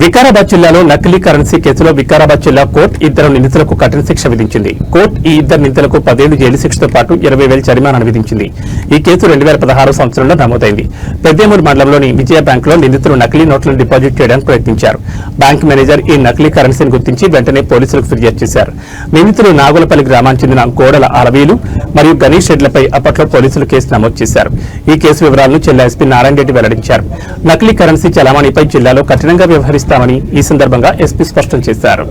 వికారాబాద్ జిల్లాలో నకిలీ కరెన్సీ కేసులో వికారాబాద్ జిల్లా కోర్టు ఇద్దరు నిందితులకు కఠిన శిక్ష విధించింది. కోర్టు ఈ ఇద్దరు నిందితులకు 10 ఏళ్లు జైలు శిక్షతో పాటు 20,000 జరిమానాను విధించింది. ఈ కేసు 2016 సంవత్సరంలో నమోదైంది. పెద్దేమూరు మండలంలోని విజయ బ్యాంకులో నిందితులు నకిలీ నోట్లను డిపాజిట్ చేయడానికి ప్రయత్నించారు. బ్యాంక్ మేనేజర్ ఈ నకిలీ కరెన్సీని గుర్తించి వెంటనే పోలీసులకు ఫిర్యాదు చేశారు. నిందితులు నాగులపల్లి గ్రామానికి చెందిన గోడల అలవీలు మరియు గణేష్ రెడ్లపై అప్పట్లో పోలీసులు కేసు నమోదు చేశారు. ఈ కేసు వివరాలను జిల్లా ఎస్పీ నారాయణ రెడ్డి వెల్లడించారు. నకిలీ కరెన్సీ చలామణిపై జిల్లాలో కఠినంగా వ్యవహరిస్తామని ఈ సందర్భంగా ఎస్పీ స్పష్టం చేశారు.